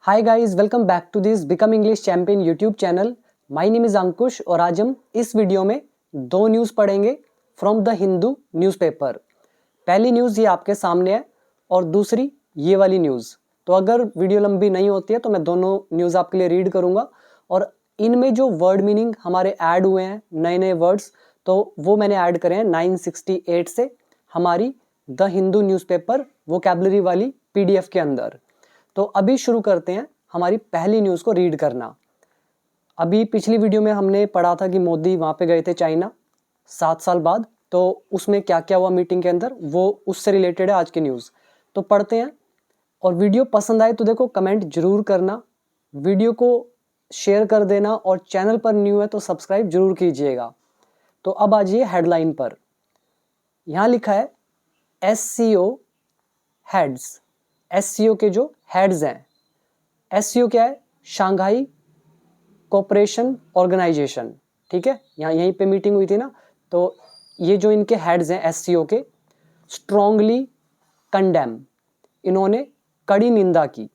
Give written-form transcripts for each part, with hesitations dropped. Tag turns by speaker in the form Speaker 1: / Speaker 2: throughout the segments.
Speaker 1: Hi guys, welcome back to this become English champion YouTube channel. My name is Ankush और आज हम इस video में दो न्यूज़ पढ़ेंगे फ्रॉम द हिंदू न्यूज़पेपर। पहली न्यूज़ ये आपके सामने है और दूसरी ये वाली न्यूज़। तो अगर वीडियो लंबी नहीं होती है तो मैं दोनों न्यूज़ आपके लिए रीड करूँगा और इनमें जो वर्ड मीनिंग हमारे ऐड हुए हैं, नए नए वर्ड्स, तो वो मैंने ऐड करे हैं 968 से हमारी द हिंदू न्यूज़पेपर वोकैबुलरी वाली PDF के अंदर। तो अभी शुरू करते हैं हमारी पहली न्यूज़ को रीड करना। अभी पिछली वीडियो में हमने पढ़ा था कि मोदी वहाँ पे गए थे चाइना 7 साल बाद, तो उसमें क्या क्या हुआ मीटिंग के अंदर, वो उससे रिलेटेड है आज की न्यूज़। तो पढ़ते हैं और वीडियो पसंद आए तो देखो कमेंट जरूर करना, वीडियो को शेयर कर देना और चैनल पर न्यू है तो सब्सक्राइब जरूर कीजिएगा। तो अब आ जाइए हेडलाइन पर। यहाँ लिखा है SCO हेड्स। SCO के जो हेड्स हैं, SCO क्या है? Shanghai cooperation organisation. ठीक है, यहाँ यहीं पे मीटिंग हुई थी ना, तो ये जो इनके हेड्स हैं SCO के, स्ट्रॉन्गली कंडेम, इन्होंने कड़ी निंदा की।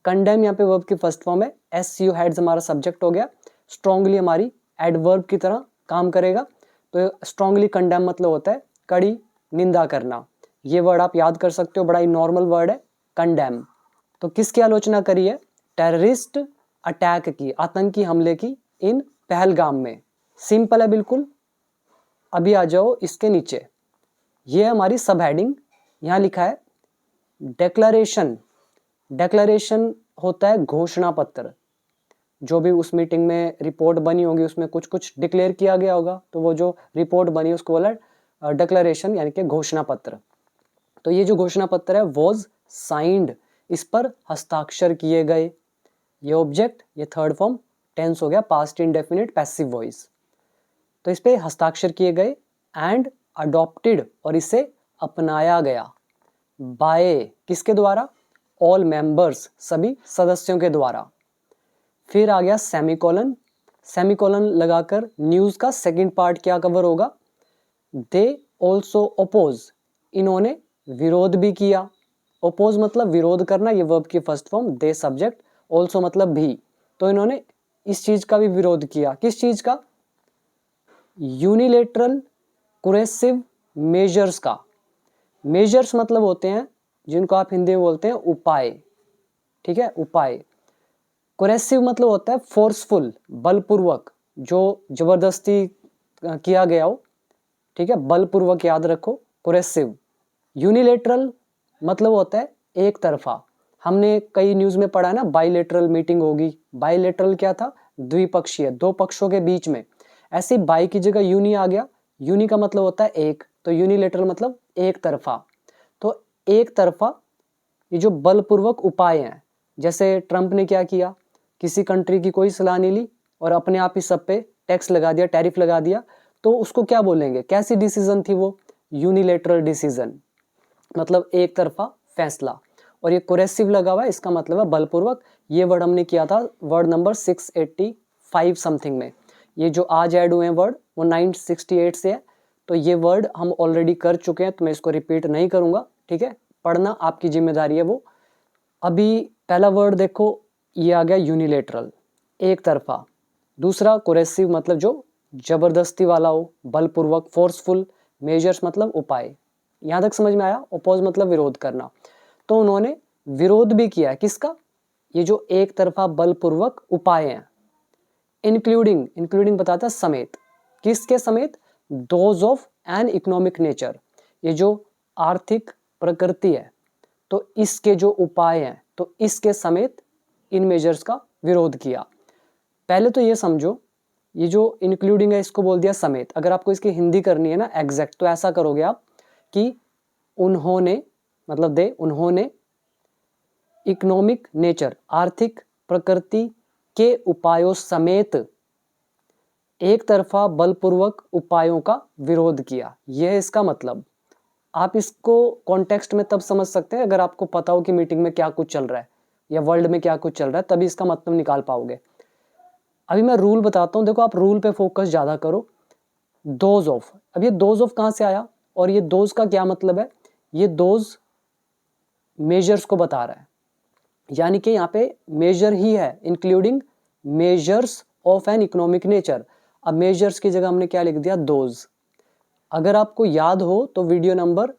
Speaker 1: कंडेम यहाँ पे वर्ब की फर्स्ट फॉर्म है, SCO हेड्स हमारा सब्जेक्ट हो गया, स्ट्रॉन्गली हमारी एडवर्ब की तरह काम करेगा। तो स्ट्रॉन्गली कंडेम मतलब होता है कड़ी निंदा करना। ये वर्ड आप याद कर सकते हो, बड़ा ही नॉर्मल वर्ड है कंडेम। तो किसकी आलोचना करी है? टेररिस्ट अटैक की, आतंकी हमले की इन पहलगाम में। सिंपल है बिल्कुल। अभी आ जाओ इसके नीचे, ये हमारी सब हेडिंग। यहाँ लिखा है डेक्लरेशन। डेक्लरेशन होता है घोषणा पत्र। जो भी उस मीटिंग में रिपोर्ट बनी होगी उसमें कुछ कुछ डिक्लेयर किया गया होगा, तो वो जो रिपोर्ट बनी उसको बोला डिक्लेरेशन, यानी कि घोषणा पत्र। तो ये जो घोषणा पत्र है वॉज साइंड, इस पर हस्ताक्षर किए गए। ये ऑब्जेक्ट, ये थर्ड फॉर्म टेंस हो गया, पास्ट इंडेफिनिट पैसिव वॉइस। तो इस पे हस्ताक्षर किए गए एंड अडॉप्टेड, और इसे अपनाया गया। बाय, किसके द्वारा? ऑल मेंबर्स, सभी सदस्यों के द्वारा। फिर आ गया सेमीकोलन। सेमीकोलन लगाकर न्यूज़ का सेकंड पार्ट क्या कवर होगा? दे ऑल्सो ओपोज, इन्होंने विरोध भी किया। ओपोज मतलब विरोध करना, ये वर्ब की फर्स्ट फॉर्म, दे सब्जेक्ट, ऑल्सो मतलब भी। तो इन्होंने इस चीज का भी विरोध किया। किस चीज का? यूनिलेटरल कुरेसिव मेजर्स का। मेजर्स मतलब होते हैं जिनको आप हिंदी में बोलते हैं उपाय। ठीक है, उपाय। कुरेसिव मतलब होता है फोर्सफुल, बलपूर्वक, जो जबरदस्ती किया गया हो। ठीक है, बलपूर्वक याद रखो, कुरेसिव। यूनिलेटरल मतलब होता है एक तरफा। हमने कई न्यूज़ में पढ़ा है ना, बाइलेटरल मीटिंग होगी। बाइलेटरल क्या था? द्विपक्षीय, दो पक्षों के बीच में। ऐसे बाई की जगह यूनी आ गया। यूनी का मतलब होता है एक, तो यूनिलेटरल मतलब एक तरफा। तो एक तरफा ये जो बलपूर्वक उपाय हैं, जैसे ट्रंप ने क्या किया, किसी कंट्री की कोई सलाह नहीं ली और अपने आप ही सब पे टैक्स लगा दिया, टैरिफ लगा दिया, तो उसको क्या बोलेंगे? कैसी डिसीजन थी वो? यूनिलेटरल डिसीजन, मतलब एक तरफा फैसला। और ये कुरेसिव लगा हुआ है, इसका मतलब है बलपूर्वक। ये वर्ड हमने किया था वर्ड नंबर 685 समथिंग में। ये जो आज ऐड हुए हैं वर्ड वो 968 से है। तो ये वर्ड हम ऑलरेडी कर चुके हैं, तो मैं इसको रिपीट नहीं करूंगा। ठीक है, पढ़ना आपकी जिम्मेदारी है वो। अभी पहला वर्ड देखो, ये आ गया यूनिलेटरल, एक तरफा। दूसरा कुरेसिव मतलब जो जबरदस्ती वाला हो, बलपूर्वक, फोर्सफुल। मेजर्स मतलब उपाय। यहां तक समझ में आया? ओपोज मतलब विरोध करना। तो उन्होंने विरोध भी किया है, किसका? ये जो एक तरफा बलपूर्वक उपाय हैं। इंक्लूडिंग, इंक्लूडिंग बताता है समेत। किसके समेत? Those of an economic nature, ये जो आर्थिक प्रकृति है, तो इसके जो उपाय हैं, तो इसके समेत इन मेजर्स का विरोध किया। पहले तो ये समझो, ये जो इंक्लूडिंग है इसको बोल दिया समेत। अगर आपको इसकी हिंदी करनी है ना एग्जैक्ट, तो ऐसा करोगे आप कि उन्होंने मतलब दे, उन्होंने इकोनॉमिक नेचर, आर्थिक प्रकृति के उपायों समेत एक तरफा बलपूर्वक उपायों का विरोध किया। यह है इसका मतलब। आप इसको कॉन्टेक्स्ट में तब समझ सकते हैं अगर आपको पता हो कि मीटिंग में क्या कुछ चल रहा है या वर्ल्ड में क्या कुछ चल रहा है, तभी इसका मतलब निकाल पाओगे। अभी मैं रूल बताता हूँ, देखो आप रूल पे फोकस ज्यादा करो। दोज ऑफ, अब ये दोज ऑफ कहाँ से आया और ये दोज का क्या मतलब है? ये दोज मेजर्स को बता रहा है। यानी कि यहाँ पे मेजर ही है, including measures of an economic nature. अब मेजर्स की जगह हमने क्या लिख दिया, दोज। अगर आपको याद हो तो वीडियो नंबर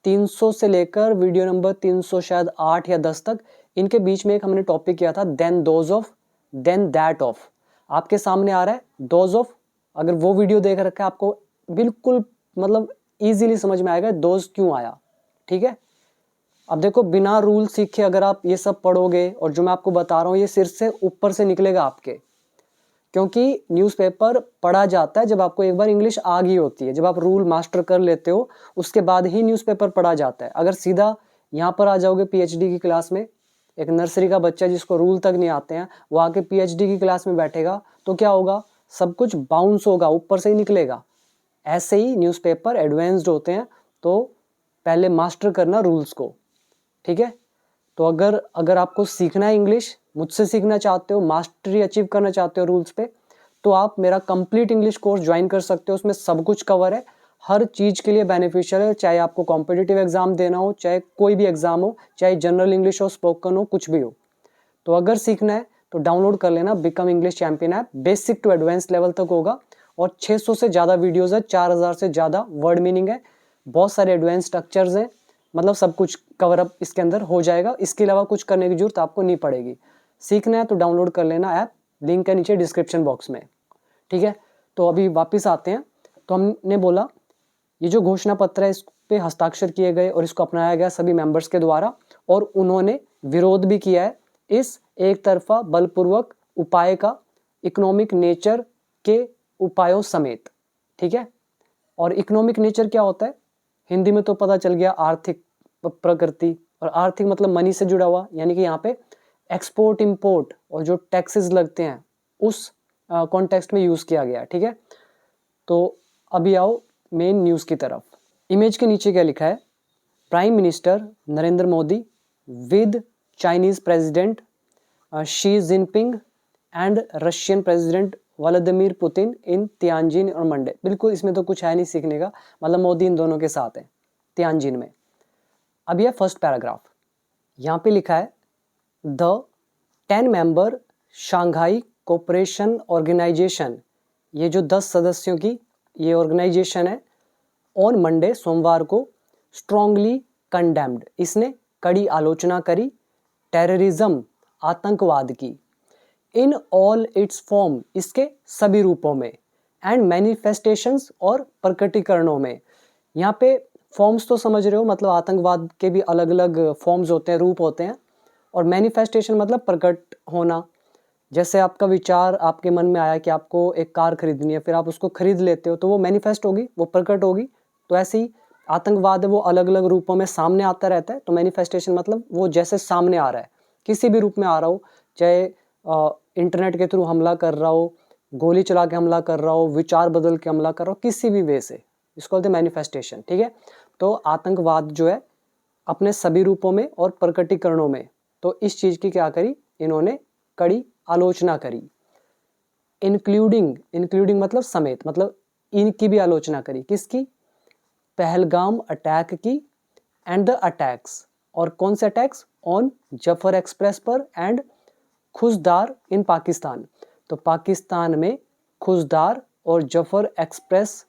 Speaker 1: 300 से लेकर वीडियो नंबर 300 शायद 8 या 10 तक, इनके बीच में एक हमने टॉपिक किया था, then those of, then that of. आपके सामने आ रहा है दोज ऑफ। अगर वो वीडियो देख रखा है आपको बिल्कुल मतलब इजीली समझ में आएगा दोज क्यों आया। ठीक है, अब देखो बिना रूल सीखे अगर आप ये सब पढ़ोगे और जो मैं आपको बता रहा हूँ ये सिर से ऊपर से निकलेगा आपके, क्योंकि न्यूज़पेपर पढ़ा जाता है जब आपको एक बार इंग्लिश आ गई होती है, जब आप रूल मास्टर कर लेते हो उसके बाद ही न्यूज़पेपर पढ़ा जाता है। अगर सीधा यहाँ पर आ जाओगे पीएचडी की क्लास में, एक नर्सरी का बच्चा जिसको रूल तक नहीं आते हैं वो आके पीएचडी की क्लास में बैठेगा तो क्या होगा, सब कुछ बाउंस होगा, ऊपर से ही निकलेगा। ऐसे ही न्यूज़पेपर एडवांस्ड होते हैं, तो पहले मास्टर करना रूल्स को। ठीक है, तो अगर आपको सीखना है इंग्लिश, मुझसे सीखना चाहते हो, मास्टरी अचीव करना चाहते हो रूल्स पे, तो आप मेरा कंप्लीट इंग्लिश कोर्स ज्वाइन कर सकते हो। उसमें सब कुछ कवर है, हर चीज़ के लिए बेनिफिशियल है, चाहे आपको कॉम्पिटिटिव एग्जाम देना हो, चाहे कोई भी एग्जाम हो, चाहे जनरल इंग्लिश हो, स्पोकन हो, कुछ भी हो। तो अगर सीखना है तो डाउनलोड कर लेना become English champion app. Basic to advance level तक होगा और 600 से ज़्यादा वीडियोज़ है, 4000 से ज़्यादा वर्ड मीनिंग है, बहुत सारे एडवांस स्ट्रक्चर्स हैं, मतलब सब कुछ कवर अप इसके अंदर हो जाएगा। इसके अलावा कुछ करने की जरूरत आपको नहीं पड़ेगी। सीखना है तो डाउनलोड कर लेना ऐप, लिंक है नीचे डिस्क्रिप्शन बॉक्स में। ठीक है, तो अभी वापस आते हैं। तो हमने बोला ये जो घोषणा पत्र है इस पे हस्ताक्षर किए गए और इसको अपनाया गया सभी मेंबर्स के द्वारा, और उन्होंने विरोध भी किया है इस एक तरफा बलपूर्वक उपाय का, इकोनॉमिक नेचर के उपायों समेत। ठीक है, और इकोनॉमिक नेचर क्या होता है, हिंदी में तो पता चल गया, आर्थिक प्रकृति, और आर्थिक मतलब मनी से जुड़ा हुआ, यानी कि यहाँ पे एक्सपोर्ट इंपोर्ट और जो टैक्सेस लगते हैं उस कॉन्टेक्स्ट में यूज किया गया। ठीक है, तो अभी आओ मेन न्यूज़ की तरफ। इमेज के नीचे क्या लिखा है, prime minister Narendra Modi with Chinese president Xi Jinping and Russian president Vladimir Putin in Tianjin और मंडे। बिल्कुल इसमें तो कुछ है नहीं सीखने का, मतलब मोदी इन दोनों के साथ है तियानजिन में। अब यह फर्स्ट पैराग्राफ, यहाँ पे लिखा है the 10 member Shanghai cooperation organisation, ये जो 10 सदस्यों की ये ऑर्गेनाइजेशन है, ऑन मंडे सोमवार को स्ट्रांगली कंडेम्ड, इसने कड़ी आलोचना करी, टेररिज्म आतंकवाद की, इन ऑल इट्स फॉर्म, इसके सभी रूपों में, एंड मैनिफेस्टेशंस और प्रकटीकरणों में। यहाँ पे फॉर्म्स तो समझ रहे हो, मतलब आतंकवाद के भी अलग अलग फॉर्म्स होते हैं, रूप होते हैं, और मैनिफेस्टेशन मतलब प्रकट होना। जैसे आपका विचार आपके मन में आया कि आपको एक कार खरीदनी है, फिर आप उसको खरीद लेते हो तो वो मैनिफेस्ट होगी, वो प्रकट होगी। तो ऐसे ही आतंकवाद है, वो अलग अलग रूपों में सामने आता रहता है। तो मैनिफेस्टेशन मतलब वो जैसे सामने आ रहा है, किसी भी रूप में आ रहा हो, चाहे इंटरनेट के थ्रू हमला कर रहा हो, गोली चला के हमला कर रहा हो, विचार बदल के हमला कर रहा हो, किसी भी वे से, इसको बोलते हैं मैनिफेस्टेशन। ठीक है, तो आतंकवाद जो है अपने सभी रूपों में और प्रकटीकरणों में, तो इस चीज़ की क्या करी इन्होंने, कड़ी आलोचना करी। इंक्लूडिंग मतलब समेत, मतलब इनकी भी आलोचना करी, किसकी, पहलगाम अटैक की, एंड द अटैक्स, और कौन से अटैक्स, ऑन जफर एक्सप्रेस पर, एंड खुशदार इन पाकिस्तान, तो पाकिस्तान में खुशदार और जफर एक्सप्रेस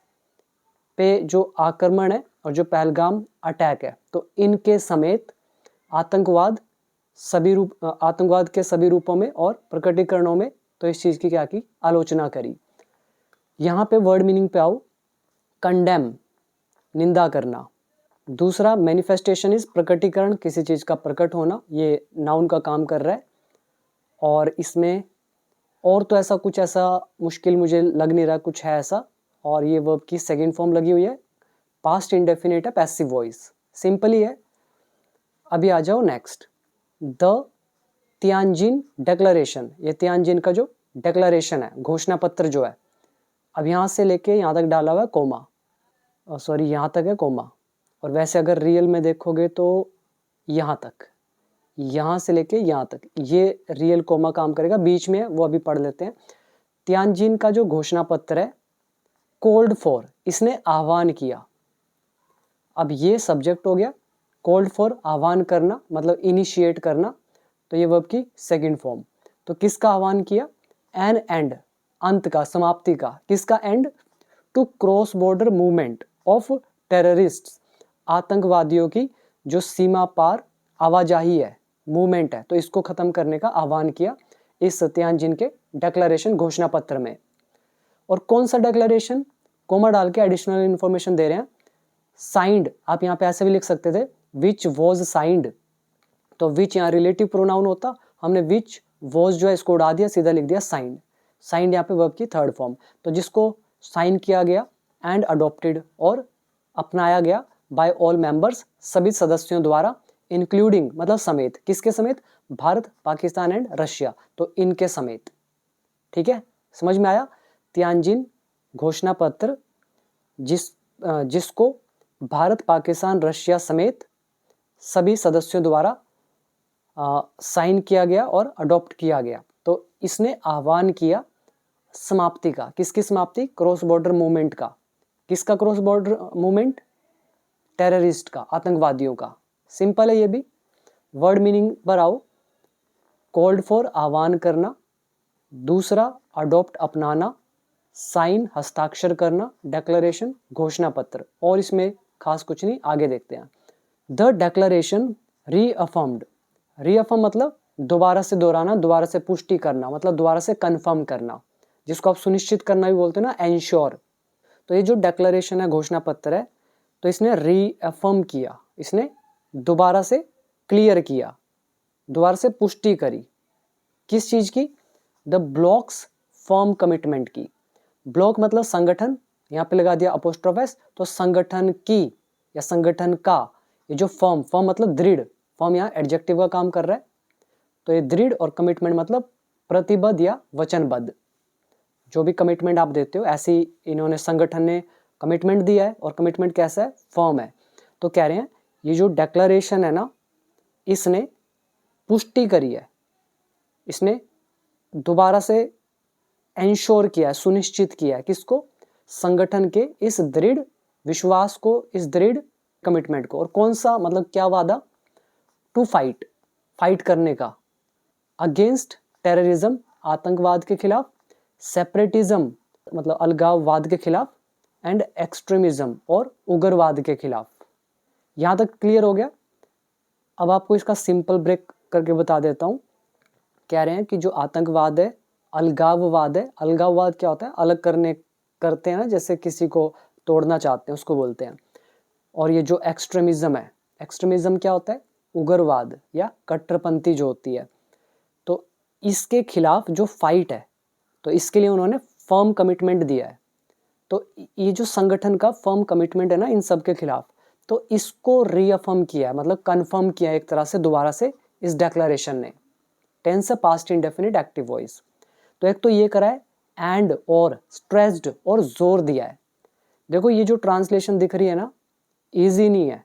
Speaker 1: पे जो आक्रमण है और जो पहलगाम अटैक है, तो इनके समेत आतंकवाद के सभी रूपों में और प्रकटीकरणों में, तो इस चीज़ की क्या की, आलोचना करी। यहाँ पे वर्ड मीनिंग पे आओ, कंडेम निंदा करना, दूसरा मैनिफेस्टेशन इज प्रकटीकरण, किसी चीज़ का प्रकट होना, ये नाउन का काम कर रहा है। और इसमें और तो ऐसा कुछ ऐसा मुश्किल मुझे लग नहीं रहा, कुछ है ऐसा। और ये वर्ब की सेकंड फॉर्म लगी हुई है, पास्ट इंडेफिनिट है, पैसिव वॉइस, सिंपल ही है। अभी आ जाओ नेक्स्ट, द तियानजिन डेक्लरेशन, ये तियानजिन का जो डेक्लरेशन है, घोषणा पत्र जो है, अब यहाँ से लेके यहाँ तक डाला हुआ है कोमा, सॉरी यहाँ तक है कोमा, और वैसे अगर रियल में देखोगे तो यहाँ तक, यहाँ से लेके यहाँ तक, ये रियल कोमा काम करेगा, बीच में वो अभी पढ़ लेते हैं। तियानजिन का जो घोषणा पत्र है, कोल्ड फॉर, इसने आह्वान किया। अब ये सब्जेक्ट हो गया, कोल्ड फॉर आह्वान करना मतलब इनिशिएट करना, तो ये वर्ब की सेकंड फॉर्म। तो किसका आह्वान किया? एन एंड, अंत का, समाप्ति का। किसका end? To cross border movement of terrorists, आतंकवादियों की जो सीमा पार आवाजाही है, मूवमेंट है, तो इसको खत्म करने का आह्वान किया इस तियानजिन के डिक्लेरेशन, घोषणा पत्र में। और कौन सा डिक्लेरेशन? कोमा डाल के एडिशनल इंफॉर्मेशन दे रहे हैं। साइंड, आप यहाँ पे ऐसे भी लिख सकते थे विच वॉज साइंड, तो विच यहाँ रिलेटिव प्रोनाउन होता, हमने विच वॉज जो है इसको उड़ा दिया, सीधा लिख दिया साइंड। साइंड यहाँ पे वर्ब की थर्ड फॉर्म। तो जिसको साइन किया गया एंड अडॉप्टेड, और अपनाया गया, बाय ऑल मेंबर्स, सभी सदस्यों द्वारा, इंक्लूडिंग मतलब समेत, किसके समेत? भारत, पाकिस्तान एंड रशिया, तो इनके समेत। ठीक है, समझ में आया? तियानजिन घोषणा पत्र जिसको भारत, पाकिस्तान, रशिया समेत सभी सदस्यों द्वारा साइन किया गया और अडॉप्ट किया गया। तो इसने आह्वान किया समाप्ति का। किसकी समाप्ति? क्रॉस बॉर्डर मूवमेंट का। किसका क्रॉस बॉर्डर मूवमेंट? टेररिस्ट का, आतंकवादियों का। सिंपल है ये भी। वर्ड मीनिंग पर आओ। कॉल्ड फॉर, आह्वान करना। दूसरा अडॉप्ट, अपनाना। साइन, हस्ताक्षर करना। डिक्लेरेशन, घोषणा पत्र। और इसमें खास कुछ नहीं, आगे देखते हैं। द डिक्लेरेशन रीअफर्म्ड, रीअफर्म मतलब दोबारा से दोहराना, दोबारा से पुष्टि करना, मतलब दोबारा से कंफर्म करना, जिसको आप सुनिश्चित करना भी बोलते हैं ना, एंश्योर। तो ये जो डिक्लेरेशन है, घोषणा पत्र है, तो इसने रीअफर्म किया, इसने दोबारा से क्लियर किया, दोबारा से पुष्टि करी। किस चीज की? द ब्लॉक्स फर्म कमिटमेंट की। ब्लॉक मतलब संगठन, यहाँ पे लगा दिया अपोस्ट्रोफ एस, तो संगठन की या संगठन का। ये जो फर्म, फर्म मतलब दृढ़, फर्म यहाँ एडजेक्टिव का काम कर रहा है, तो ये दृढ़, और कमिटमेंट मतलब प्रतिबद्ध या वचनबद्ध। जो भी कमिटमेंट आप देते हो, ऐसी इन्होंने, संगठन ने कमिटमेंट दिया है, और कमिटमेंट कैसा है? फर्म है। तो कह रहे हैं ये जो डिक्लेरेशन है ना, इसने पुष्टि करी है, इसने दोबारा से एंश्योर किया है, सुनिश्चित किया है। किसको? संगठन के इस दृढ़ विश्वास को, इस दृढ़ कमिटमेंट को। और कौन सा, मतलब क्या वादा? टू फाइट, फाइट करने का। अगेंस्ट टेररिज्म, आतंकवाद के खिलाफ। सेपरेटिज्म मतलब अलगाववाद के खिलाफ। एंड एक्सट्रीमिज्म, और उग्रवाद के खिलाफ। यहां तक क्लियर हो गया? अब आपको इसका सिंपल ब्रेक करके बता देता हूं। कह रहे हैं कि जो आतंकवाद है, अलगाववाद है। अलगाववाद क्या होता है? अलग करते हैं ना, जैसे किसी को तोड़ना चाहते हैं, उसको बोलते हैं। और ये जो एक्सट्रीमिज्म है, एक्सट्रीमिज्म क्या होता है? उग्रवाद या कट्टरपंथी जो होती है। तो इसके खिलाफ जो फाइट है, तो इसके लिए उन्होंने फर्म कमिटमेंट दिया है। तो ये जो संगठन का फर्म कमिटमेंट है ना इन सब के खिलाफ, तो इसको रीअफर्म किया है, मतलब कंफर्म किया है एक तरह से दोबारा से इस डिक्लेरेशन ने। टेंस है पास्ट इंडेफिनिट एक्टिव वॉइस। तो एक तो ये करा है, एंड, और, स्ट्रेस्ड, और जोर दिया है। देखो ये जो ट्रांसलेशन दिख रही है ना, इजी नहीं है,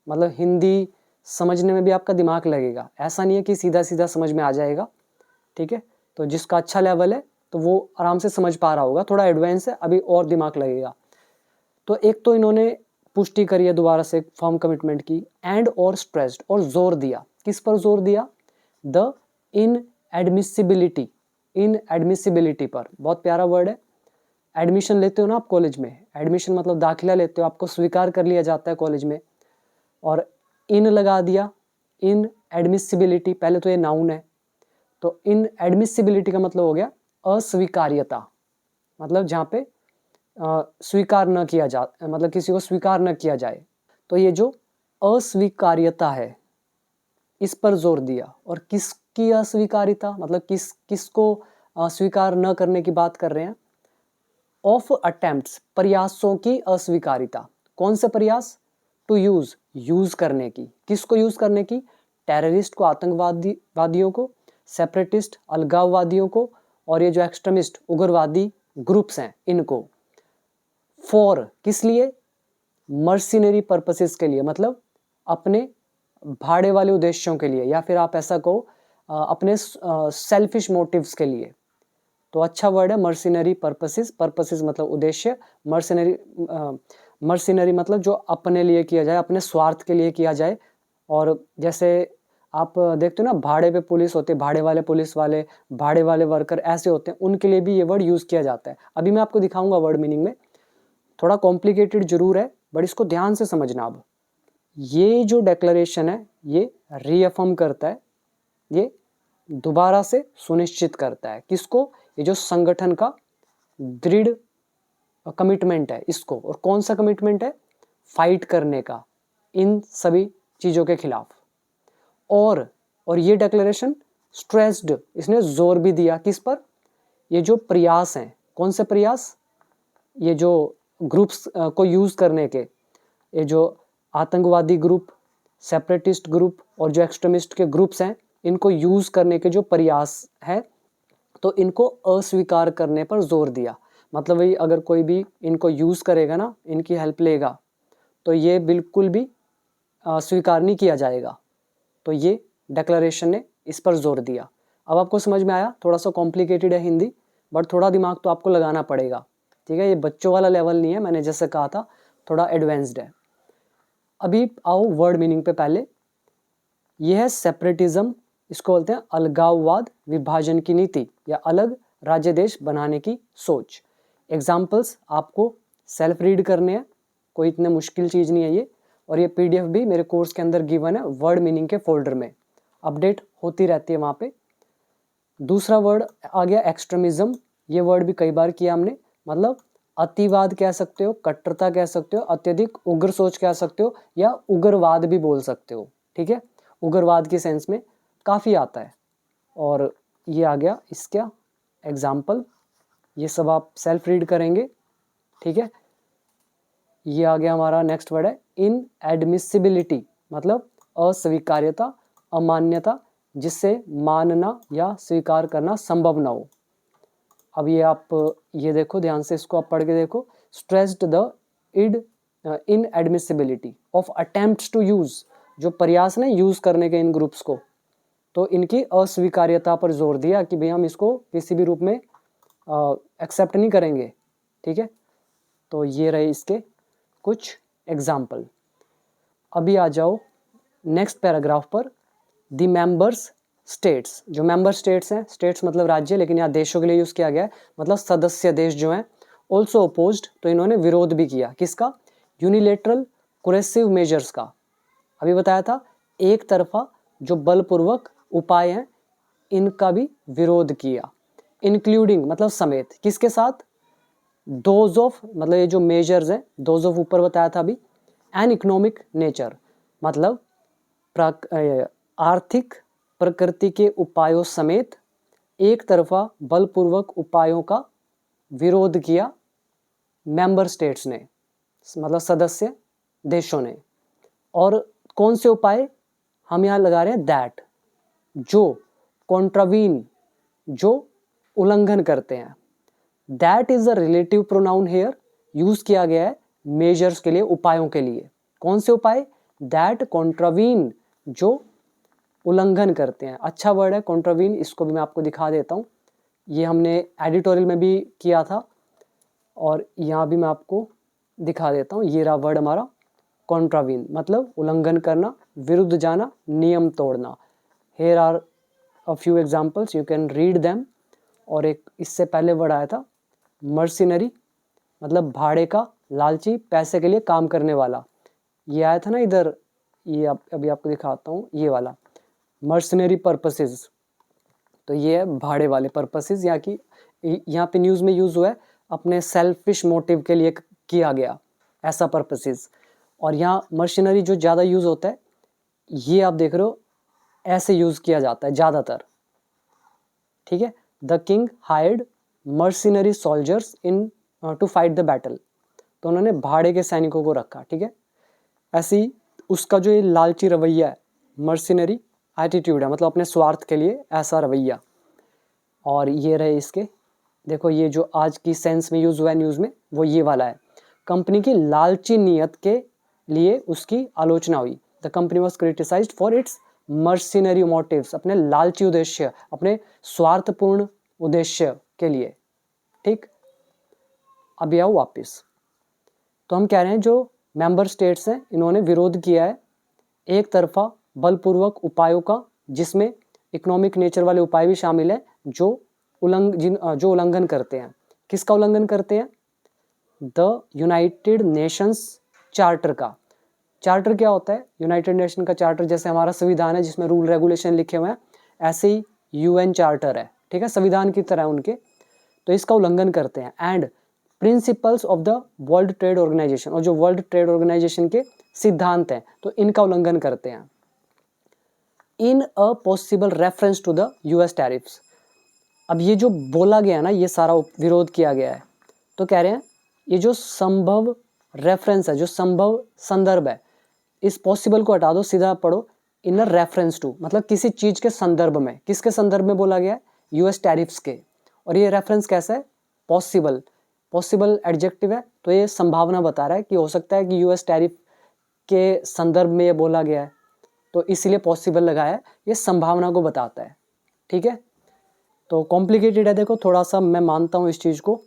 Speaker 1: मतलब हिंदी समझने में भी आपका दिमाग लगेगा। ऐसा नहीं है कि सीधा सीधा समझ में आ जाएगा। ठीक है, तो जिसका अच्छा लेवल है तो वो आराम से समझ पा रहा होगा। थोड़ा एडवांस है, अभी और दिमाग लगेगा। तो एक तो इन्होंने पुष्टि करी है दोबारा से फर्म कमिटमेंट की, एंड, और, स्ट्रेस्ड, और जोर दिया। किस पर जोर दिया? The in admissibility, in admissibility पर। बहुत प्यारा वर्ड है। एडमिशन लेते हो ना आप कॉलेज में, एडमिशन मतलब दाखिला लेते हो, आपको स्वीकार कर लिया जाता है कॉलेज में, और इन लगा दिया, इन एडमिसिबिलिटी। पहले तो ये नाउन है, तो इन एडमिसिबिलिटी का मतलब हो गया अस्वीकार्यता, मतलब जहाँ पे स्वीकार न किया जा, मतलब किसी को स्वीकार न किया जाए। तो ये जो अस्वीकार्यता है, इस पर जोर दिया। और किसकी अस्वीकार्यता, मतलब किसको स्वीकार न करने की बात कर रहे हैं? ऑफ अटेम्प्ट्स, प्रयासों की अस्वीकारिता। कौन से प्रयास? टू यूज, यूज करने की। किसको यूज करने की? टेररिस्ट को, आतंकवादियों को, सेपरेटिस्ट, अलगाववादियों को, और ये जो एक्सट्रीमिस्ट, उग्रवादी ग्रुप्स हैं, इनको। फॉर, किस लिए? मर्सिनरी पर्पसेस के लिए, मतलब अपने भाड़े वाले उद्देश्यों के लिए, या फिर आप ऐसा कहो अपने सेल्फिश मोटिव्स के लिए। तो अच्छा वर्ड है मर्सिनरी पर्पसेस। पर्पसेस मतलब उद्देश्य, मर्सिनरी मतलब जो अपने लिए किया जाए, अपने स्वार्थ के लिए किया जाए। और जैसे आप देखते हो ना, भाड़े पे पुलिस होते हैं, भाड़े वाले पुलिस वाले, भाड़े वाले वर्कर ऐसे होते हैं, उनके लिए भी ये वर्ड यूज़ किया जाता है। अभी मैं आपको दिखाऊंगा वर्ड मीनिंग में, थोड़ा कॉम्प्लिकेटेड जरूर है बट इसको ध्यान से समझना। अब ये जो डिक्लेरेशन है ये रीअफर्म करता है, ये दोबारा से सुनिश्चित करता है किसको, ये जो संगठन का दृढ़ कमिटमेंट है इसको। और कौन सा कमिटमेंट है, फाइट करने का इन सभी चीज़ों के खिलाफ। और ये डिक्लेरेशन स्ट्रेस्ड, इसने जोर भी दिया किस पर, ये जो प्रयास हैं, कौन से प्रयास, ये जो ग्रुप्स को यूज़ करने के, ये जो आतंकवादी ग्रुप, सेपरेटिस्ट ग्रुप और जो एक्सट्रीमिस्ट के ग्रुप्स हैं, इनको यूज़ करने के जो प्रयास है, तो इनको अस्वीकार करने पर जोर दिया। मतलब वही, अगर कोई भी इनको यूज़ करेगा ना, इनकी हेल्प लेगा, तो ये बिल्कुल भी स्वीकार नहीं किया जाएगा। तो ये डिक्लेरेशन ने इस पर जोर दिया। अब आपको समझ में आया, थोड़ा सा कॉम्प्लिकेटेड है हिंदी, बट थोड़ा दिमाग तो आपको लगाना पड़ेगा, ठीक है। ये बच्चों वाला लेवल नहीं है, मैंने जैसे कहा था थोड़ा एडवांस्ड है। अभी आओ वर्ड मीनिंग पे। पहले ये है सेपरेटिज्म, इसको बोलते हैं अलगाववाद, विभाजन की नीति या अलग राज्य देश बनाने की सोच। एग्जाम्पल्स आपको सेल्फ रीड करने हैं, कोई इतने मुश्किल चीज़ नहीं है ये। और ये पीडीएफ भी मेरे कोर्स के अंदर गिवन है वर्ड मीनिंग के फोल्डर में, अपडेट होती रहती है वहाँ पे। दूसरा वर्ड आ गया एक्सट्रीमिज्म, ये वर्ड भी कई बार किया हमने, मतलब अतिवाद कह सकते हो, कट्टरता कह सकते हो, अत्यधिक उग्र सोच कह सकते हो, या उग्रवाद भी बोल सकते हो, ठीक है। उग्रवाद की सेंस में काफ़ी आता है। और ये आ गया इसका एग्जाम्पल, ये सब आप सेल्फ रीड करेंगे, ठीक है। ये आ गया हमारा नेक्स्ट वर्ड है इनएडमिसिबिलिटी, मतलब अस्वीकार्यता, अमान्यता, जिससे मानना या स्वीकार करना संभव ना हो। अब ये आप ये देखो ध्यान से, इसको आप पढ़ के देखो। Stressed the inadmissibility of attempts to use, जो प्रयास ने यूज करने के इन ग्रुप्स को, तो इनकी अस्वीकार्यता पर जोर दिया कि भाई हम इसको किसी भी रूप में एक्सेप्ट नहीं करेंगे, ठीक है। तो ये रहे इसके कुछ एग्जाम्पल। अभी आ जाओ नेक्स्ट पैराग्राफ पर। द मेंबर्स स्टेट्स, जो मेंबर स्टेट्स हैं, स्टेट्स मतलब राज्य, लेकिन यहाँ देशों के लिए यूज़ किया गया है, मतलब सदस्य देश जो हैं, ऑल्सो अपोज्ड, तो इन्होंने विरोध भी किया किसका, यूनिलेटरल कोरेसिव मेजर्स का। अभी बताया था एक तरफा जो बलपूर्वक उपाय हैं, इनका भी विरोध किया। इंक्लूडिंग मतलब समेत, किसके साथ, दोज ऑफ, मतलब ये जो मेजर्स हैं, दोज ऑफ ऊपर बताया था अभी, एन इकोनॉमिक नेचर, मतलब आर्थिक प्रकृति के उपायों समेत एक तरफा बलपूर्वक उपायों का विरोध किया मेंबर स्टेट्स ने, मतलब सदस्य देशों ने। और कौन से उपाय हम यहाँ लगा रहे हैं, दैट, जो, कॉन्ट्रावीन, जो उल्लंघन करते हैं। That is a relative pronoun here, use किया गया है मेजर्स के लिए, उपायों के लिए। कौन से उपाय, दैट कॉन्ट्रावीन, जो उल्लंघन करते हैं। अच्छा वर्ड है कॉन्ट्रावीन, इसको भी मैं आपको दिखा देता हूँ। ये हमने एडिटोरियल में भी किया था और यहाँ भी मैं आपको दिखा देता हूँ। ये रहा वर्ड हमारा कॉन्ट्रावीन, मतलब उल्लंघन करना, विरुद्ध जाना, नियम तोड़ना। Here are a few examples, you can read them. और एक इससे पहले वर्ड आया था मर्सिनरी, मतलब भाड़े का, लालची, पैसे के लिए काम करने वाला। ये आया था ना इधर, ये अभी आपको दिखाता हूँ, ये वाला मर्सिनरी पर्पसेस, तो ये है भाड़े वाले पर्पसेस। यहाँ पे न्यूज़ में यूज़ हुआ है अपने सेल्फिश मोटिव के लिए किया गया ऐसा पर्पसेस। और यहाँ मर्सिनरी जो ज़्यादा यूज़ होता है, ये आप देख रहे हो ऐसे यूज़ किया जाता है ज़्यादातर, ठीक है। The king hired mercenary soldiers in to fight the battle, तो उन्होंने भाड़े के सैनिकों को रखा, ठीक है। ऐसी उसका जो ये लालची रवैया है, मर्सिनरी एटीट्यूड है, मतलब अपने स्वार्थ के लिए ऐसा रवैया। और ये रहे इसके, देखो ये जो आज की सेंस में यूज़ हुआ है न्यूज़ में, वो ये वाला है। कंपनी की लालची नीयत के लिए उसकी आलोचना हुई। The company was criticised for its mercenary motives, अपने लालची उद्देश्य, अपने स्वार्थपूर्ण उद्देश्य के लिए, ठीक। अभी आओ वापस, तो हम कह रहे हैं जो मेंबर स्टेट्स हैं, इन्होंने विरोध किया है एक तरफा बलपूर्वक उपायों का, जिसमें इकोनॉमिक नेचर वाले उपाय भी शामिल हैं जो उल्लंघन करते हैं। किसका उल्लंघन करते हैं? द यूनाइटेड नेशंस चार्टर का। चार्टर क्या होता है? यूनाइटेड नेशन का चार्टर जैसे हमारा संविधान है जिसमें रूल रेगुलेशन लिखे हुए हैं, ऐसे ही यूएन चार्टर है, ठीक है, संविधान की तरह उनके। तो इसका उल्लंघन करते हैं। And principles of the world trade organisation, और जो वर्ल्ड ट्रेड ऑर्गेनाइजेशन के सिद्धांत हैं तो इनका उल्लंघन करते हैं। In a possible reference to the US tariffs. अब ये जो बोला गया ना, ये सारा विरोध किया गया है, तो कह रहे हैं ये जो संभव रेफरेंस है, जो संभव संदर्भ है, इस पॉसिबल को हटा दो, सीधा पढ़ो इन अ रेफरेंस टू, मतलब किसी चीज के संदर्भ में। किसके संदर्भ में बोला गया है? यूएस टैरिफ्स के। और ये रेफरेंस कैसा है? पॉसिबल। पॉसिबल एडजेक्टिव है, तो ये संभावना बता रहा है कि हो सकता है कि यूएस टैरिफ के संदर्भ में ये बोला गया है, तो इसीलिए पॉसिबल लगाया है, ये संभावना को बताता है, ठीक है। तो कॉम्प्लिकेटेड है, देखो थोड़ा सा, मैं मानता हूँ इस चीज़ को,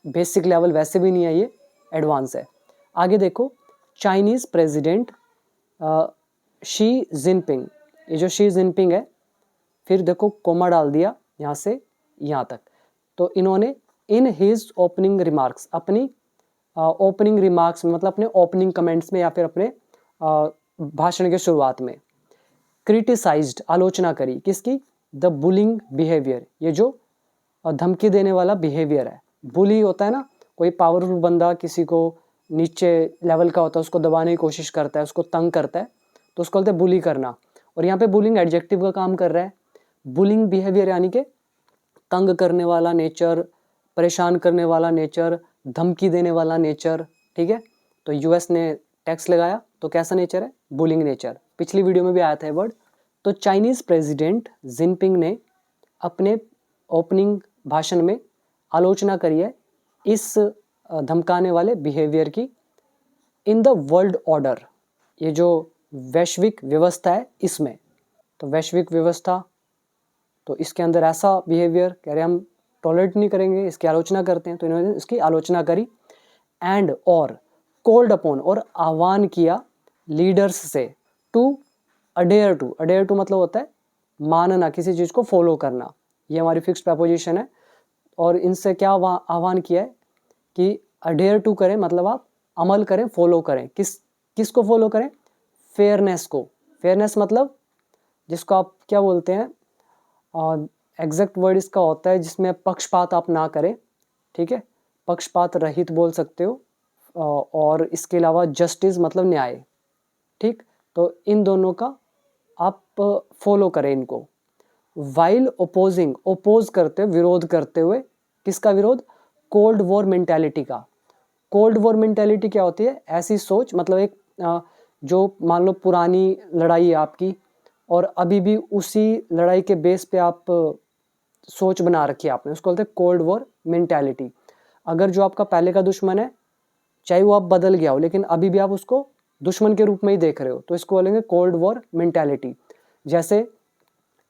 Speaker 1: बेसिक लेवल वैसे भी नहीं है, ये एडवांस है। आगे देखो, चाइनीज़ प्रेसिडेंट शी जिनपिंग, ये जो शी जिनपिंग है, फिर देखो कोमा डाल दिया यहाँ से यहाँ तक, तो इन्होंने इन हिज ओपनिंग रिमार्क्स, अपनी ओपनिंग रिमार्क्स में, मतलब अपने ओपनिंग कमेंट्स में या फिर अपने भाषण के शुरुआत में, क्रिटिसाइज्ड, आलोचना करी, किसकी? द बुलिंग बिहेवियर, ये जो धमकी देने वाला बिहेवियर है। बुली होता है ना, कोई पावरफुल बंदा किसी को नीचे लेवल का होता है उसको दबाने की कोशिश करता है, उसको तंग करता है, तो उसको बोलते हैं बुली करना। और यहाँ पे बुलिंग एडजेक्टिव का काम कर रहा है। बुलिंग बिहेवियर यानी कि तंग करने वाला नेचर, परेशान करने वाला नेचर, धमकी देने वाला नेचर, ठीक है। तो यूएस ने टैक्स लगाया, तो कैसा नेचर है? Bullying nature. पिछली वीडियो में भी आया था ये वर्ड। तो चाइनीज़ प्रेसिडेंट जिनपिंग ने अपने ओपनिंग भाषण में आलोचना करी है इस धमकाने वाले बिहेवियर की। इन द वर्ल्ड ऑर्डर, ये जो वैश्विक व्यवस्था है इसमें, तो वैश्विक व्यवस्था, तो इसके अंदर ऐसा बिहेवियर कह रहे हम टॉलरेट नहीं करेंगे, इसकी आलोचना करते हैं, तो इन्होंने इसकी आलोचना करी। एंड और कोल्ड अपॉन, और आह्वान किया लीडर्स से, to adhere to, adhere to मतलब होता है मानना, किसी चीज़ को फॉलो करना, ये हमारी फिक्स प्रपोजिशन है। और इनसे क्या आह्वान किया है कि अडेयर टू करें, मतलब आप अमल करें, फॉलो करें। किसको फॉलो करें? फेयरनेस को। फेयरनेस मतलब जिसको आप क्या बोलते हैं, एग्जैक्ट वर्ड इसका होता है जिसमें पक्षपात आप ना करें, ठीक है, पक्षपात रहित बोल सकते हो। और इसके अलावा जस्टिस मतलब न्याय, ठीक। तो इन दोनों का आप फॉलो करें इनको। वाइल ओपोजिंग, ओपोज करते हुए, विरोध करते हुए, किसका विरोध? कोल्ड वॉर मेंटालिटी का। कोल्ड वॉर मेंटालिटी क्या होती है? ऐसी सोच, मतलब एक जो मान लो पुरानी लड़ाई है आपकी और अभी भी उसी लड़ाई के बेस पे आप सोच बना रखी है आपने, उसको बोलते हैं कोल्ड वॉर मेंटालिटी। अगर जो आपका पहले का दुश्मन है, चाहे वो अब बदल गया हो, लेकिन अभी भी आप उसको दुश्मन के रूप में ही देख रहे हो, तो इसको बोलेंगे कोल्ड वॉर मेंटालिटी। जैसे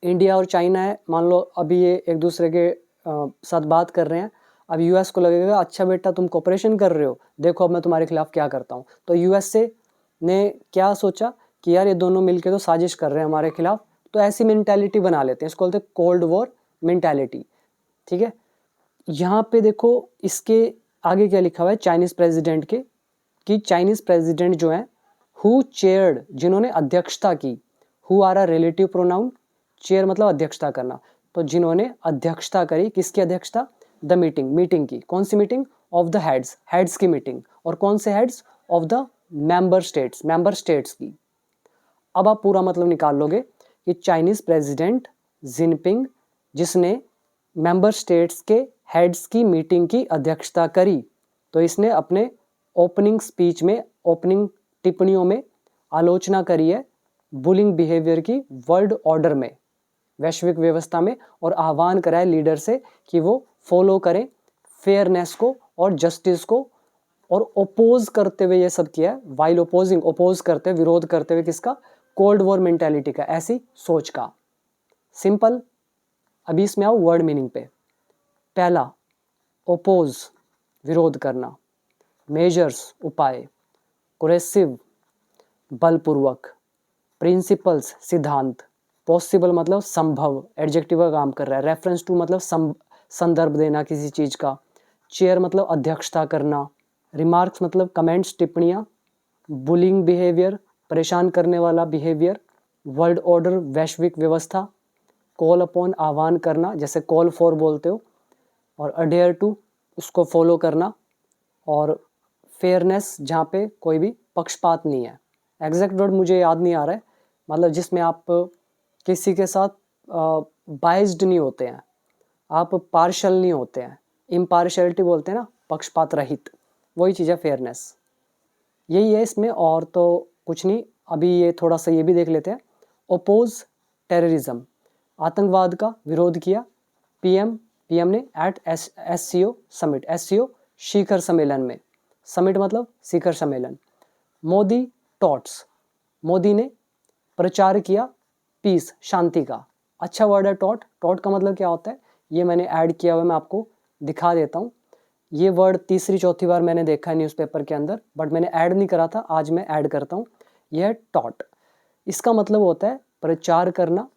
Speaker 1: इंडिया और चाइना है, मान लो अभी ये एक दूसरे के साथ बात कर रहे हैं, अब यूएस को लगेगा अच्छा बेटा तुम कोऑपरेशन कर रहे हो, देखो अब मैं तुम्हारे खिलाफ क्या करता हूँ। तो यूएसए ने क्या सोचा कि यार ये दोनों मिलके तो साजिश कर रहे हैं हमारे खिलाफ, तो ऐसी मेंटालिटी बना लेते हैं, इसको बोलते हैं कोल्ड वॉर मेंटालिटी, ठीक है। यहाँ पे देखो इसके आगे क्या लिखा हुआ है चाइनीज़ प्रेसिडेंट के, कि चाइनीज़ प्रेसिडेंट जो है हु चेयर्ड, जिन्होंने अध्यक्षता की, who are a relative pronoun, chair मतलब अध्यक्षता करना, तो जिन्होंने अध्यक्षता करी, किसकी अध्यक्षता? द मीटिंग, मीटिंग की, कौन सी meeting? Of the heads, heads की मीटिंग। और कौन से heads? Of the member states, member states की। अब आप पूरा मतलब निकाल लोगे कि चाइनीज़ प्रेसिडेंट जिनपिंग, जिसने मेंबर स्टेट्स के हेड्स की मीटिंग की अध्यक्षता करी, तो इसने अपने ओपनिंग स्पीच में, ओपनिंग टिप्पणियों में आलोचना करी है बुलिंग बिहेवियर की वर्ल्ड ऑर्डर में, वैश्विक व्यवस्था में, और आह्वान करा है लीडर से कि वो फॉलो करें फेयरनेस को और जस्टिस को। और ओपोज करते हुए ये सब किया है, वाइल ओपोजिंग, ओपोज करते हुए, विरोध करते हुए, किसका? कोल्ड वॉर मेंटालिटी का, ऐसी सोच का। सिंपल। अभी इसमें आओ वर्ड मीनिंग पे। पहला ओपोज, विरोध करना, मेजर्स, उपाय, कोरेसिव, बलपूर्वक, प्रिंसिपल्स सिद्धांत, पॉसिबल मतलब संभव, एडजेक्टिव का काम कर रहा है, रेफरेंस टू मतलब संदर्भ देना किसी चीज का, चेयर मतलब अध्यक्षता करना, रिमार्क्स मतलब कमेंट्स टिप्पणियां, बुलिंग बिहेवियर परेशान करने वाला बिहेवियर, वर्ल्ड ऑर्डर वैश्विक व्यवस्था, कॉल अपॉन आह्वान करना जैसे कॉल फॉर बोलते हो, और अडेयर टू उसको फॉलो करना, और फेयरनेस जहाँ पे कोई भी पक्षपात नहीं है। एग्जैक्ट वर्ड मुझे याद नहीं आ रहा है, मतलब जिसमें आप किसी के साथ बाइज्ड नहीं होते हैं, आप पार्शल नहीं होते हैं, इम्पार्शलिटी बोलते हैं ना, पक्षपात रहित, वही चीज़ है फेयरनेस। यही है इसमें, और तो कुछ नहीं। अभी ये थोड़ा सा ये भी देख लेते हैं। ओपोज टेररिज्म, आतंकवाद का विरोध किया पीएम ने एट एससीओ समिट, एससीओ शिखर सम्मेलन में, समिट मतलब शिखर सम्मेलन। मोदी टॉट्स, मोदी ने प्रचार किया पीस, शांति का। अच्छा वर्ड है टॉट, टॉट का मतलब क्या होता है ये मैंने ऐड किया हुआ, मैं आपको दिखा देता हूँ। ये वर्ड तीसरी चौथी बार मैंने देखा है न्यूज़पेपर के अंदर, बट मैंने ऐड नहीं करा था, आज मैं ऐड करता हूँ। यह है टॉट। इसका मतलब होता है प्रचार करना,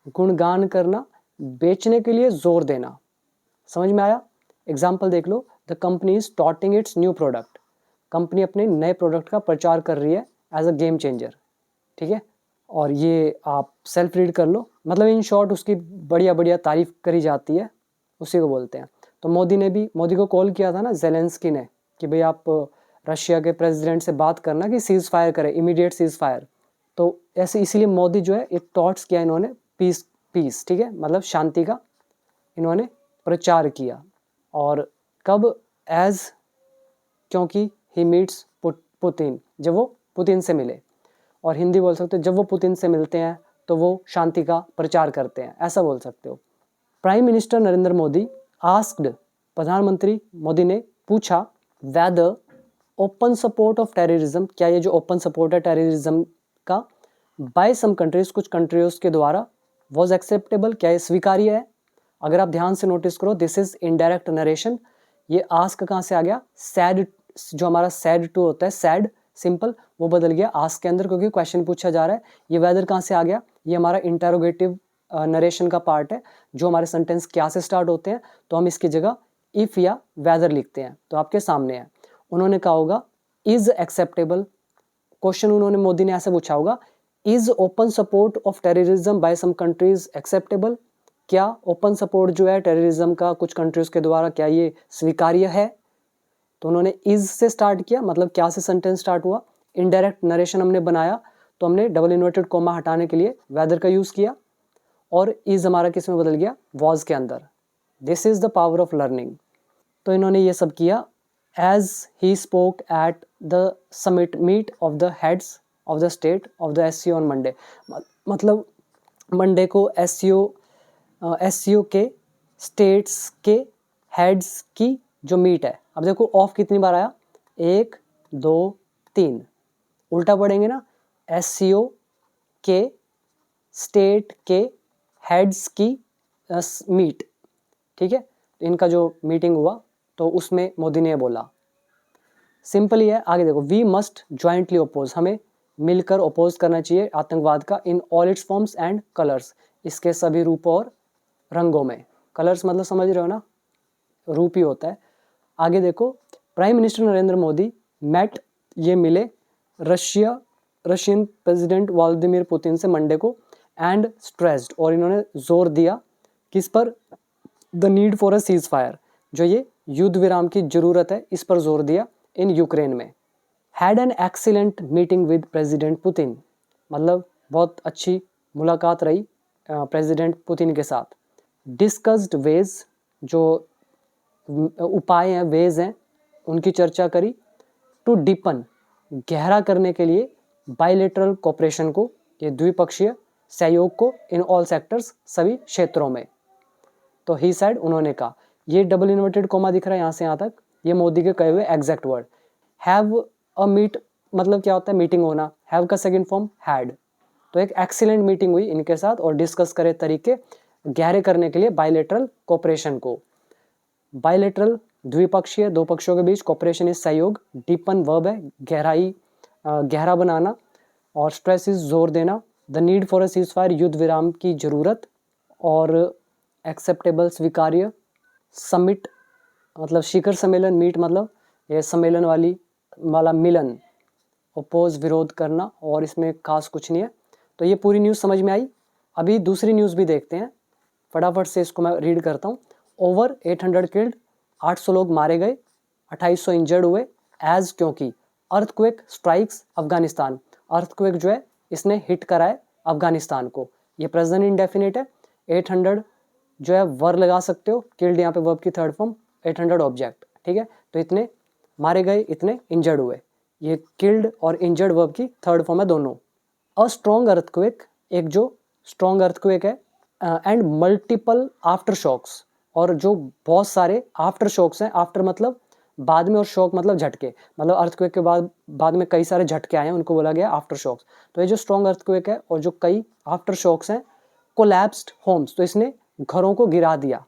Speaker 1: गुणगान करना, बेचने के लिए जोर देना। समझ में आया? एग्जाम्पल देख लो, the company is touting its new product, company अपने नए प्रोडक्ट का प्रचार कर रही है एज अ गेम चेंजर। ठीक है, और ये आप सेल्फ रीड कर लो, मतलब इन शॉर्ट उसकी बढ़िया बढ़िया तारीफ करी जाती है, उसी को बोलते हैं। तो मोदी को कॉल किया था ना जेलेंस्की ने कि भाई आप रशिया के प्रेसिडेंट से बात करना कि सीज फायर करे, इमीडिएट सीज फायर। तो ऐसे इसीलिए मोदी जो है एक टॉट्स किया इन्होंने, पीस, ठीक है, मतलब शांति का इन्होंने प्रचार किया। और कब? एज, क्योंकि ही मीट्स पुतिन, जब वो पुतिन से मिले, और हिंदी बोल सकते हो जब वो पुतिन से मिलते हैं तो वो शांति का प्रचार करते हैं, ऐसा बोल सकते हो। Prime minister Narendra Modi asked, प्रधानमंत्री मोदी ने पूछा, whether open support of terrorism, क्या ये जो ओपन सपोर्ट है टेररिज्म का बाय सम कंट्रीज, कुछ कंट्रीज के द्वारा, वॉज एक्सेप्टेबल, क्या ये स्वीकार्य है। अगर आप ध्यान से नोटिस करो, दिस इज इनडायरेक्ट नरेशन। ये आस्क कहाँ से आ गया? सैड, जो हमारा सैड टू होता है, सैड सिंपल, वो बदल गया आस्क के अंदर, क्योंकि क्वेश्चन पूछा जा रहा है। ये वेदर कहाँ से आ गया? ये हमारा इंटेरोगेटिव नरेशन का पार्ट है, जो हमारे सेंटेंस क्या से स्टार्ट होते हैं, तो हम इसकी जगह इफ या वेदर लिखते हैं। तो आपके सामने है, उन्होंने कहा होगा इज एक्सेप्टेबल। क्वेश्चन उन्होंने मोदी ने ऐसे पूछा होगा, is open support of terrorism by some countries acceptable, क्या ओपन सपोर्ट जो है टेररिज्म का कुछ कंट्रीज के द्वारा, क्या ये स्वीकार्य है। तो उन्होंने इज से स्टार्ट किया, मतलब क्या से सेंटेंस स्टार्ट हुआ। इनडायरेक्ट नरेशन हमने बनाया, तो हमने डबल इन्वर्टेड कोमा हटाने के लिए वेदर का यूज किया, और इज हमारा किस में बदल गया? वॉज के अंदर। This is the power of learning. तो इन्होंने ये सब किया। As he spoke at the summit meet of the heads of the state of the SCO on Monday, मतलब मंडे को एससीओ के स्टेट्स के हेड्स की जो मीट है। अब देखो ऑफ कितनी बार आया? 1 2 3, उल्टा पढ़ेंगे ना, एससीओ के स्टेट के हेड्स की मीट, ठीक है। इनका जो मीटिंग हुआ तो उसमें मोदी ने बोला, सिंपल ही है। आगे देखो, वी मस्ट ज्वाइंटली ओपोज, हमें मिलकर ओपोज करना चाहिए आतंकवाद का, in all it's forms and colours, इसके सभी रूप और रंगों में। कलर्स मतलब समझ रहे हो ना, रूप ही होता है। आगे देखो, prime minister Narendra Modi met, ये मिले रशियन प्रेसिडेंट व्लादिमीर पुतिन से मंडे को, एंड स्ट्रेस्ड, और इन्होंने जोर दिया किस पर? The need for a ceasefire, जो ये युद्ध विराम की जरूरत है, इस पर जोर दिया इन यूक्रेन में। Had an excellent meeting with president Putin, मतलब बहुत अच्छी मुलाकात रही प्रेसिडेंट पुतिन के साथ। डिस्कस्ड वेज, जो उपाय हैं, वेज हैं, उनकी चर्चा करी। टू डीपन, गहरा करने के लिए, बायलेटरल कोऑपरेशन को, ये द्विपक्षीय सहयोग को, इन ऑल सेक्टर्स, सभी क्षेत्रों में। तो ही सेड, उन्होंने कहा। ये डबल इन्वर्टेड कोमा दिख रहा है यहाँ से यहाँ तक, ये मोदी के कहे हुए exact word. Have a meet मतलब क्या होता है? मीटिंग होना। हैव का सेकंड फॉर्म हैड। तो एक एक्सीलेंट मीटिंग हुई इनके साथ, और डिस्कस करे तरीके गहरे करने के लिए बायलेटरल कोऑपरेशन को। बायलेटरल द्विपक्षीय, दो पक्षों के बीच, कोऑपरेशन इज सहयोग, डीपन वर्ब है, गहराई, गहरा बनाना, और स्ट्रेस इज जोर देना, the need for a cease fire युद्ध विराम की ज़रूरत, और एक्सेप्टेबल स्वीकार्य, समिट मतलब शिखर सम्मेलन, मीट मतलब ये सम्मेलन वाला मिलन, ओपोज विरोध करना, और इसमें खास कुछ नहीं है। तो ये पूरी न्यूज़ समझ में आई। अभी दूसरी न्यूज़ भी देखते हैं, फटाफट से इसको मैं रीड करता हूँ। ओवर 800 किल्ड, 800 लोग मारे गए, 2800 इंजर्ड हुए, एज क्योंकि अर्थक्वेक स्ट्राइक्स अफगानिस्तान, अर्थक्वेक जो है इसने हिट करा है अफगानिस्तान को। ये प्रेजेंट इंडेफिनिट है। 800 जो है वर लगा सकते हो, किल्ड यहाँ पे वर्ब की थर्ड फॉर्म, 800 ऑब्जेक्ट, ठीक है। तो इतने मारे गए, इतने इंजर्ड हुए, ये किल्ड और इंजर्ड वर्ब की थर्ड फॉर्म है दोनों। अ स्ट्रॉन्ग अर्थक्वेक, एक जो स्ट्रॉन्ग अर्थक्वेक है, एंड मल्टीपल आफ्टर शॉक्स, और जो बहुत सारे आफ्टर शॉक्स हैं, आफ्टर मतलब बाद में, और शॉक मतलब झटके, मतलब अर्थक्वेक के बाद में कई सारे झटके आए हैं, उनको बोला गया आफ्टर शॉक्स। तो ये जो स्ट्रॉन्ग अर्थक्वेक है और जो कई आफ्टर शॉक्स हैं, कोलैप्स्ड होम्स, तो इसने घरों को गिरा दिया।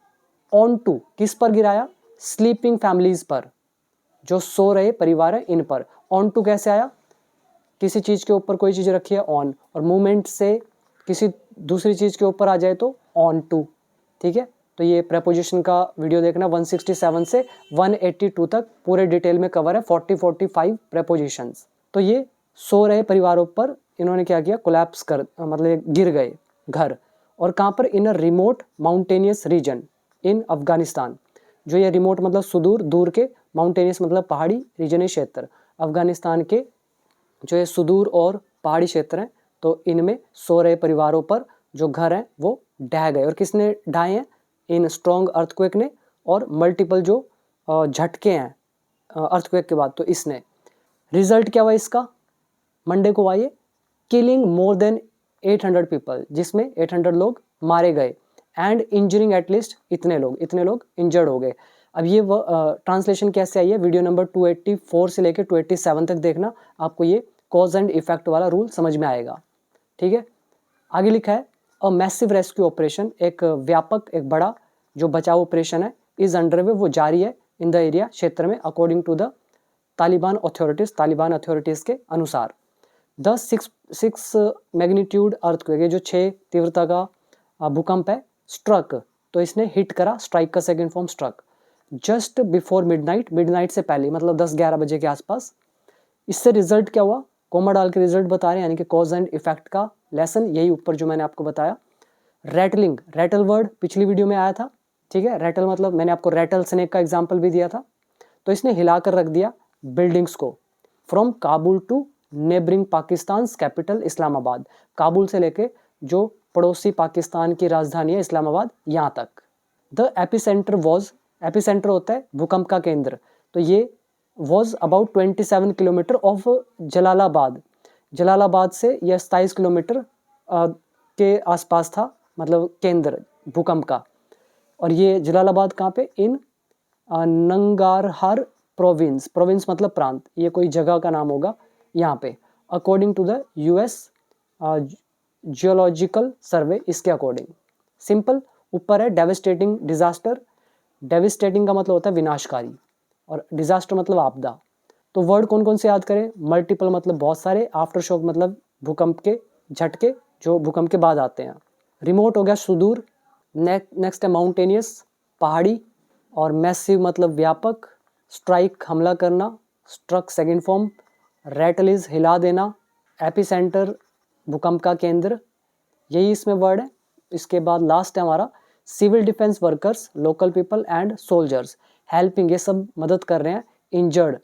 Speaker 1: ऑन टू, किस पर गिराया? स्लीपिंग फैमिलीज पर, जो सो रहे परिवार है इन पर। ऑन टू कैसे आया? किसी चीज़ के ऊपर कोई चीज़ रखी है ऑन, और मूवमेंट से किसी दूसरी चीज़ के ऊपर आ जाए तो ऑन टू, ठीक है। तो ये प्रेपोजिशन का वीडियो देखना, 167 से 182 तक पूरे डिटेल में कवर है, 45 प्रेपोजिशंस। तो ये सो रहे परिवारों पर इन्होंने क्या किया? कोलैप्स कर, मतलब गिर गए घर। और कहाँ पर? इन अ रिमोट माउंटेनियस रीजन इन अफगानिस्तान। जो ये रिमोट मतलब सुदूर, दूर के, माउंटेनियस मतलब पहाड़ी, रीजन क्षेत्र, अफगानिस्तान के जो ये सुदूर और पहाड़ी क्षेत्र हैं, तो इनमें सो रहे परिवारों पर जो घर हैं वो ढह गए। और किसने ढाए हैं? इन स्ट्रॉन्ग अर्थक्वेक ने, और मल्टीपल जो झटके हैं अर्थक्वेक के बाद, तो इसने। रिजल्ट क्या हुआ इसका? मंडे को हुआ ये, किलिंग मोर देन 800 पीपल, जिसमें 800 लोग मारे गए, एंड इंजरिंग एटलीस्ट इतने लोग इंजर्ड हो गए। अब ये ट्रांसलेशन कैसे आई है? वीडियो नंबर 284 से लेकर 287 तक देखना, आपको ये कॉज एंड इफेक्ट वाला रूल समझ में आएगा, ठीक है। आगे लिखा है, अ मैसिव रेस्क्यू ऑपरेशन, एक व्यापक, एक बड़ा जो बचाव ऑपरेशन है, इज अंडरवे, वो जारी है, इन द एरिया, क्षेत्र में, according to the Taliban authorities के अनुसार। द सिक्स मैग्नीट्यूड अर्थक्वेक, जो 6 तीव्रता का भूकंप है, स्ट्रक, तो इसने हिट करा, स्ट्राइक का second form struck, just before midnight से पहले, मतलब 10-11 बजे के आसपास। इससे रिजल्ट क्या हुआ? कोमा डाल के रिजल्ट बता रहे हैं, यानी कि कॉज एंड इफेक्ट का लेसन, यही ऊपर जो मैंने आपको बताया। रैटलिंग, रैटल वर्ड पिछली वीडियो में आया था, ठीक है। रैटल मतलब मैंने आपको रैटल स्नेक का एग्जाम्पल भी दिया था। तो इसने हिलाकर रख दिया बिल्डिंग्स को, from Kabul to neighbouring Pakistan capital Islamabad, Kabul से लेके जो पड़ोसी पाकिस्तान की राजधानी है इस्लामाबाद, यहाँ तक। द एपिसेंटर वॉज, एपिसेंटर होता है भूकंप का केंद्र, तो ये was about 27 kilometre of Jalalabad से यह 27 किलोमीटर के आसपास था, मतलब केंद्र भूकंप का। और ये जलालाबाद कहाँ पे? इन नंगारहार प्रोविंस मतलब प्रांत, ये कोई जगह का नाम होगा यहाँ पे, according to the US geological survey, इसके अकॉर्डिंग। सिंपल, ऊपर है डेविस्टेटिंग डिजास्टर, डेविस्टेटिंग का मतलब होता है विनाशकारी, और डिजास्टर मतलब आपदा। तो वर्ड कौन कौन से याद करें? मल्टीपल मतलब बहुत सारे, आफ्टर शॉक मतलब भूकंप के झटके जो भूकंप के बाद आते हैं, रिमोट हो गया सुदूर, नेक्स्ट है माउंटेनियस पहाड़ी, और मैसिव मतलब व्यापक, स्ट्राइक हमला करना, struck second form, rattle is हिला देना, एपिसेंटर भूकंप का केंद्र, यही इसमें वर्ड है। इसके बाद लास्ट है हमारा civil defence workers, local people and soldiers, helping, ये सब मदद कर रहे हैं इंजर्ड,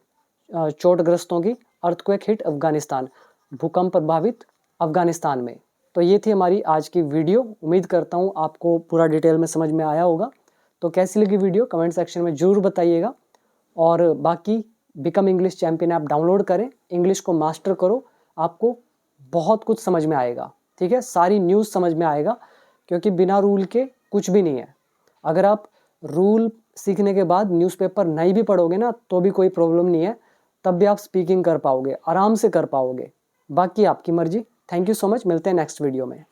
Speaker 1: चोटग्रस्तों की, अर्थक्वेक हिट अफगानिस्तान, भूकंप प्रभावित अफगानिस्तान में। तो ये थी हमारी आज की वीडियो, उम्मीद करता हूँ आपको पूरा डिटेल में समझ में आया होगा। तो कैसी लगी वीडियो कमेंट सेक्शन में ज़रूर बताइएगा, और बाकी become English champion app download करें, इंग्लिश को मास्टर करो, आपको बहुत कुछ समझ में आएगा, ठीक है। सारी न्यूज़ समझ में आएगा, क्योंकि बिना रूल के कुछ भी नहीं है। अगर आप रूल सीखने के बाद न्यूज़पेपर नहीं भी पढ़ोगे ना, तो भी कोई प्रॉब्लम नहीं है, तब भी आप स्पीकिंग कर पाओगे, आराम से कर पाओगे, बाकी आपकी मर्जी। थैंक यू सो मच, मिलते हैं नेक्स्ट वीडियो में।